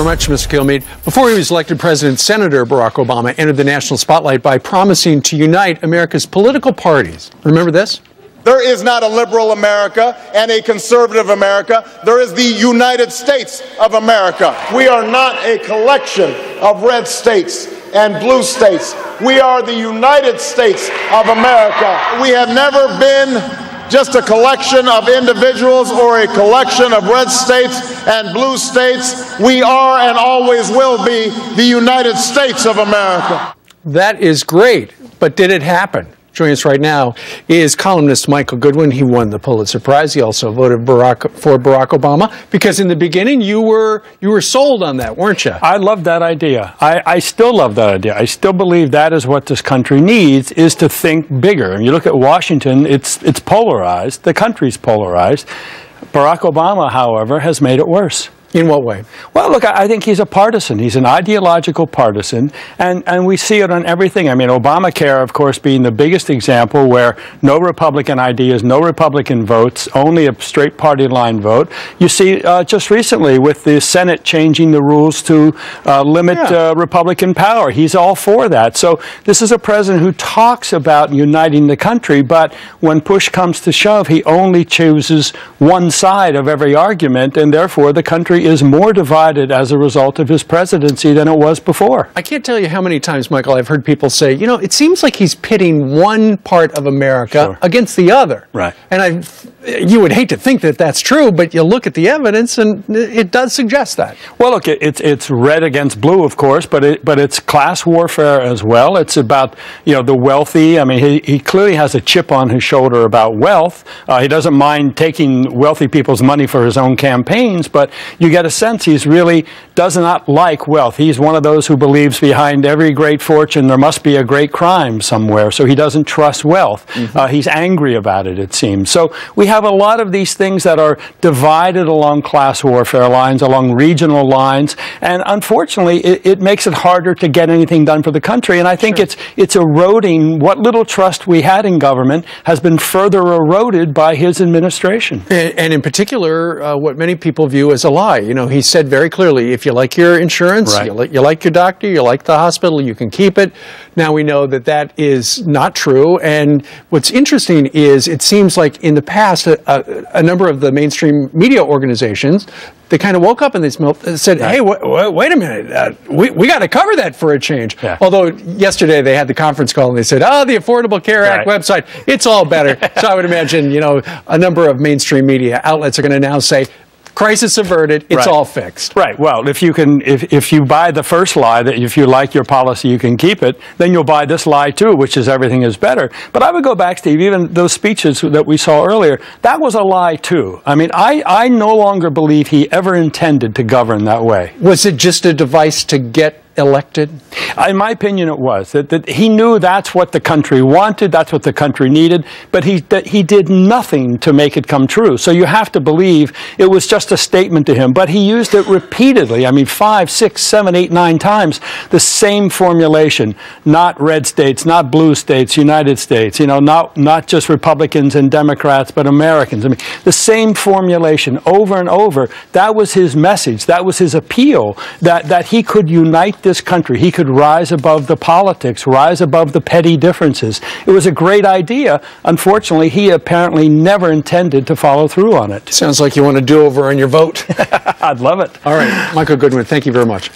very much, Mr. Kilmeade. Before he was elected president, Senator Barack Obama entered the national spotlight by promising to unite America's political parties. Remember this? There is not a liberal America and a conservative America. There is the United States of America. We are not a collection of red states and blue states. We are the United States of America. We have never been just a collection of individuals or a collection of red states and blue states. We are and always will be the United States of America. That is great, but did it happen? Joining us right now is columnist Michael Goodwin. He won the Pulitzer Prize. He also voted for Barack Obama because in the beginning you were sold on that, weren't you? I love that idea. I still love that idea. I still believe that is what this country needs, is to think bigger. And you look at Washington, it's polarized. The country's polarized. Barack Obama, however, has made it worse. In what way? Well, look, I think he's a partisan. He's an ideological partisan, and we see it on everything. I mean, Obamacare, of course, being the biggest example where no Republican ideas, no Republican votes, only a straight party line vote. You see just recently with the Senate changing the rules to limit Republican power. He's all for that. So this is a president who talks about uniting the country, but when push comes to shove, he only chooses one side of every argument, and therefore the country is more divided as a result of his presidency than it was before. I can't tell you how many times, Michael, I've heard people say, you know, it seems like he's pitting one part of America against the other. Right. And you would hate to think that that's true, but you look at the evidence and it does suggest that. Well, look, it's red against blue, of course, but it's class warfare as well. It's about, you know, the wealthy. I mean, he clearly has a chip on his shoulder about wealth. He doesn't mind taking wealthy people's money for his own campaigns, but you get a sense he's really does not like wealth. He's one of those who believes behind every great fortune there must be a great crime somewhere, so he doesn't trust wealth. He's angry about it, it seems. So we have a lot of these things that are divided along class warfare lines, along regional lines, and unfortunately it makes it harder to get anything done for the country. And I think it's eroding what little trust we had in government has been further eroded by his administration. And in particular, what many people view as a lie. You know, he said very clearly, if you like your insurance, you like your doctor, you like the hospital, you can keep it. Now we know that that is not true. And what's interesting is it seems like in the past, a number of the mainstream media organizations, they kind of woke up and they said, hey, wait a minute, we got to cover that for a change. Although yesterday they had the conference call and they said, oh, the Affordable Care Act website, it's all better. So I would imagine, you know, a number of mainstream media outlets are going to now say, crisis averted, it's all fixed. Right. Well, if you buy the first lie that if you like your policy you can keep it, then you'll buy this lie too, which is everything is better. But I would go back, Steve, even those speeches that we saw earlier, that was a lie too. I mean, I no longer believe he ever intended to govern that way. Was it just a device to get elected? In my opinion, it was. That he knew that's what the country wanted, that's what the country needed, but he did nothing to make it come true. So you have to believe it was just a statement to him, but he used it repeatedly. I mean, 5, 6, 7, 8, 9 times, the same formulation. Not red states, not blue states, United States, you know, not just Republicans and Democrats, but Americans. I mean, the same formulation over and over. That was his message. That was his appeal, that he could unite this country. He could rise above the politics, rise above the petty differences. It was a great idea. Unfortunately, he apparently never intended to follow through on it. Sounds like you want a do-over on your vote. I'd love it. All right, Michael Goodwin, thank you very much.